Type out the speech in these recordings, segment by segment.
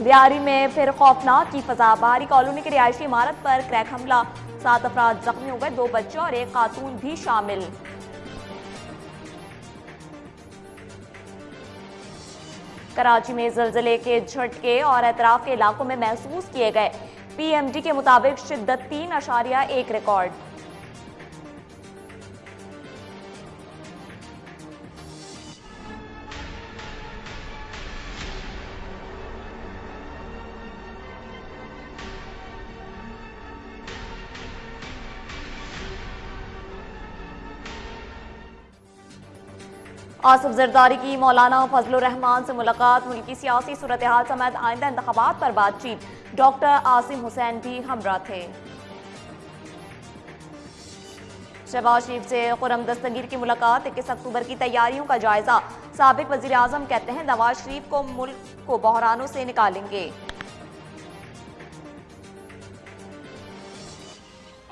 रियारी में फिर खौफनाक की फजा। बाहरी कॉलोनी की रिहायशी इमारत पर क्रैक हमला, 7 अफराद जख्मी हो गए, 2 बच्चे और 1 खातून भी शामिल। कराची में जलजले के झटके और एतराफ के इलाकों में महसूस किए गए। पीएमडी के मुताबिक शिद्दत 3.1 रिकॉर्ड। आसिफ जरदारी की मौलाना फजलुर रहमान से मुलाकात, मुल्की सियासी सूरत हाल समेत आइंदा इंतखाबात पर बातचीत। डॉक्टर आसिम हुसैन भी हमरा थे। शहबाज शरीफ से खुर्रम दस्तगीर की मुलाकात, 21 अक्टूबर की तैयारियों का जायजा। साबिक वजीर आजम कहते हैं नवाज शरीफ को मुल्क को बहरानों से निकालेंगे।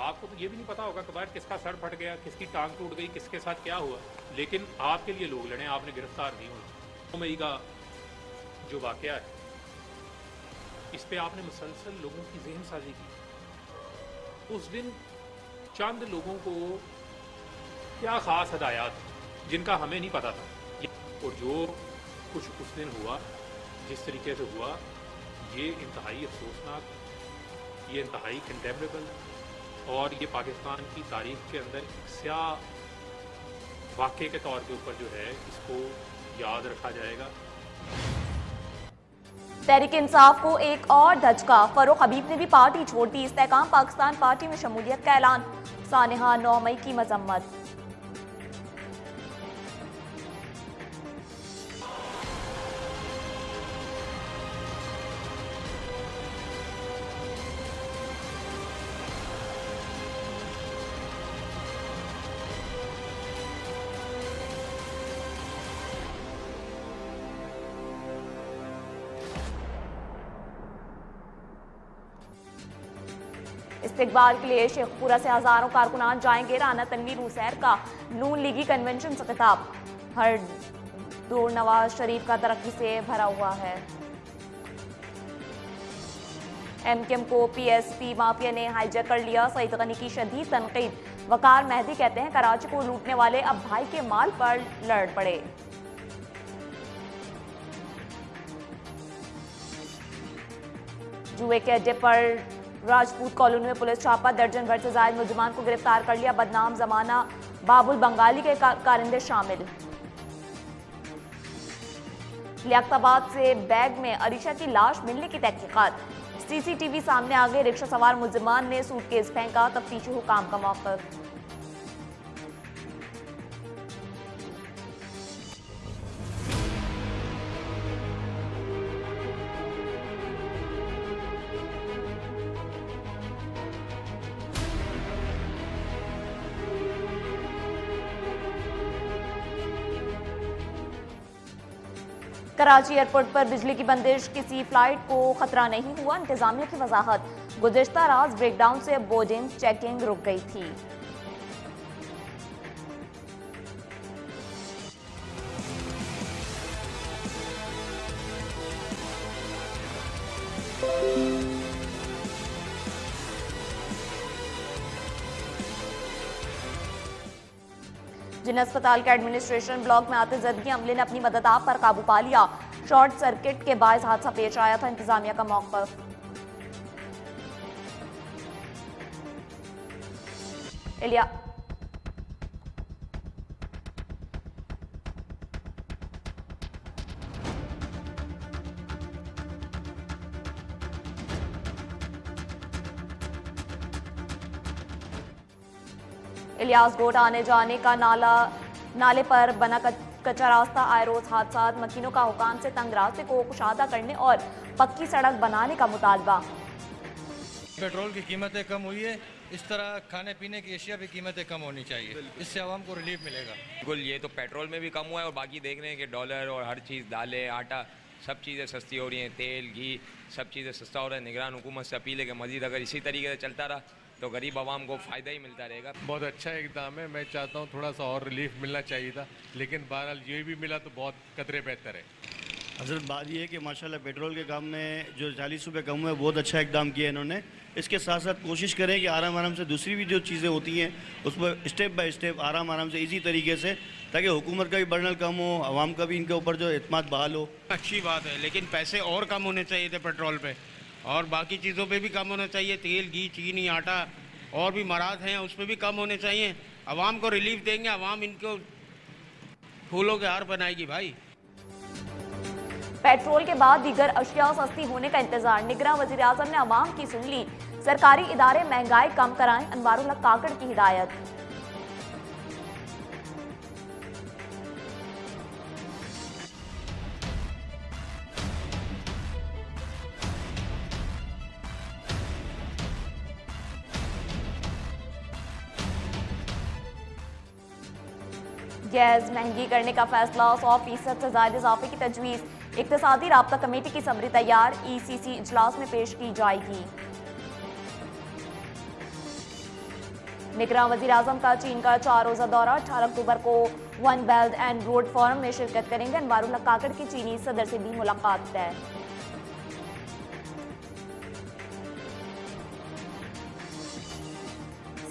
आपको तो ये भी नहीं पता होगा कि बाहर किसका सर फट गया, किसकी टांग टूट गई, किसके साथ क्या हुआ, लेकिन आपके लिए लोग लड़े, आपने गिरफ्तार नहीं हुए। मई का जो वाकया है, इस पे आपने मुसलसल लोगों की जहन साजी की। उस दिन चंद लोगों को क्या खास हदायत जिनका हमें नहीं पता था, और जो कुछ उस दिन हुआ, जिस तरीके से हुआ, ये इंतहाई अफसोसनाक, ये इंतहाई कंडेमनेबल, और ये पाकिस्तान की तारीख के अंदर एक स्याह वाक़े के तौर के ऊपर जो है इसको याद रखा जाएगा। तहरीक इंसाफ को एक और धचका, फरूख हबीब ने भी पार्टी छोड़ दी। इस्तेहकाम पाकिस्तान पार्टी में शमूलियत का ऐलान। सानिहा 9 मई की मजम्मत। इस्तिकबाल के लिए शेखपुरा से हजारों कारकुनान जाएंगे। राना तनवीर हुसैन का नून लीगी कन्वेंशन से खिताब। हर दौर नवाज शरीफ का तरक्की से भरा हुआ है। एमकेएम को पीएसपी माफिया ने हाईजैक कर लिया। सईद गनी की शदीद तनकीद। वकार मेहदी कहते हैं कराची को लूटने वाले अब भाई के माल पर लड़ पड़े। जुए के अड्डे पर राजपूत कॉलोनी में पुलिस छापा, दर्जन भर से ज्यादा मुलजमान को गिरफ्तार कर लिया। बदनाम जमाना बाबुल बंगाली के कारिंदे शामिल। लियाकताबाद से बैग में अरीशा की लाश मिलने की तहकीकात। सीसीटीवी सामने आ गए। रिक्शा सवार मुलजमान ने सूटकेस फेंका, तफ्तीशी हुकाम का मौक़िफ़। कराची एयरपोर्ट पर बिजली की बंदिश, किसी फ्लाइट को खतरा नहीं हुआ। इंतजामिया की वजाहत, गुज़िश्ता रात ब्रेकडाउन से बोर्डिंग चेकिंग रुक गई थी। जिन अस्पताल के एडमिनिस्ट्रेशन ब्लॉक में आते जदगी अमले ने अपनी मदद आप पर काबू पा लिया। शॉर्ट सर्किट के बायस हादसा पेश आया था। इंतजामिया का मौक़िफ़। इलियास गोट आने जाने का नाले पर बना कच्चा रास्ता। आए रोज हादसा। मकीनों का हुकाम से तंग रास्ते को कुशादा करने और पक्की सड़क बनाने का मुतालबा। पेट्रोल की कीमतें कम हुई है, इस तरह खाने पीने की अशिया भी कीमतें कम होनी चाहिए, इससे आवाम को रिलीफ मिलेगा। बिल्कुल, ये तो पेट्रोल में भी कम हुआ है और बाकी देख रहे हैं कि डॉलर और हर चीज़, दालें, आटा, सब चीज़ें सस्ती हो रही हैं, तेल घी सब चीज़ें सस्ता हो रहा है। निगरान हुकूमत से अपील है कि मज़ीद अगर इसी तरीके से चलता रहा तो गरीब आवाम को फ़ायदा ही मिलता रहेगा। बहुत अच्छा इक़दाम है, मैं चाहता हूँ थोड़ा सा और रिलीफ मिलना चाहिए था, लेकिन बहरहाल ये भी मिला तो बहुत कदरे बेहतर है। हज़रत बात ये है कि माशाल्लाह पेट्रोल के काम में जो 40 रुपये कम हुए बहुत अच्छा इकदाम किया इन्होंने। इसके साथ साथ कोशिश करें कि आराम आराम से दूसरी भी जो चीज़ें होती हैं उस पर स्टेप बाय स्टेप आराम आराम से इजी तरीके से, ताकि हुकूमत का भी बर्डन कम हो, आवाम का भी इनके ऊपर जो एतमाद बहाल हो। अच्छी बात है, लेकिन पैसे और कम होने चाहिए थे पेट्रोल पे, और बाकी चीज़ों पे भी कम होना चाहिए। तेल, घी, चीनी, आटा और भी मराद हैं उस पर भी कम होने चाहिए। आवाम को रिलीफ देंगे, आवाम इनको फूलों के हार बनाएगी भाई। पेट्रोल के बाद दीगर अशिया सस्ती होने का इंतजार। निगरां वजीर आजम ने अवाम की सुन ली। सरकारी इदारे महंगाई कम कराएं, अनवारुल्लाह काकड़ की हिदायत। गैस महंगी करने का फैसला, 100% से ज्यादा इजाफे की तजवीज़। इक्तिसादी राब्ता कमेटी की समरी तैयार, ECC इजलास में पेश की जाएगी। निगरां वजीर आजम का चीन का 4 रोजा दौरा, 18 अक्टूबर को one belt and road forum में शिरकत करेंगे। अनवारुल्लाह काकड़ की चीनी सदर से भी मुलाकात तय।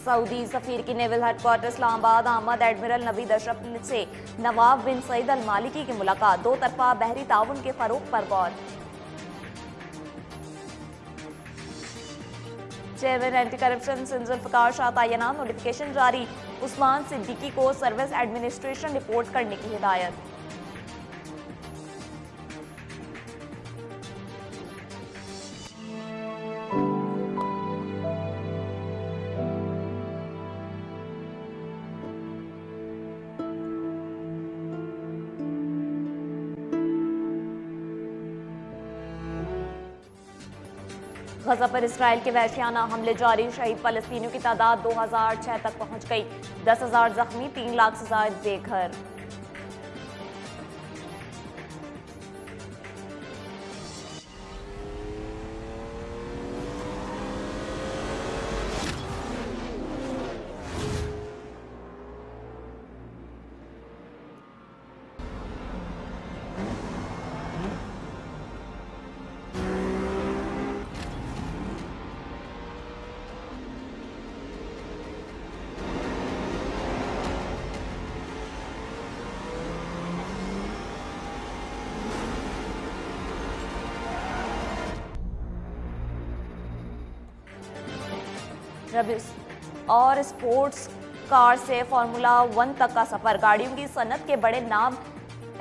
सऊदी सफीर की नेवल हेडक्वार्टर इस्लामाबाद आमद एडमिरल नवीद अशरफ से नवाब बिन सईद अल मालिकी की मुलाकात। दो तरफा बहरी ताउन के फरोग पर गौर। Chairman anti corruption Zulfiqar Shah तैनात, नोटिफिकेशन जारी। उस्मान सिद्दीकी को सर्विस एडमिनिस्ट्रेशन रिपोर्ट करने की हिदायत। गजा पर इसराइल के वहशियाना हमले जारी, शहीद फलस्तीनियों की तादाद 2006 तक पहुंच गई। 10,000 जख्मी, 3 लाख से ज्यादा बेघर। और स्पोर्ट्स कार से फार्मूला 1 तक का सफर, गाड़ियों की सनत के बड़े नाम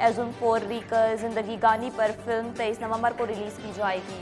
एजुन फोर्री की जिंदगी गानी पर फिल्म 23 नवंबर को रिलीज की जाएगी।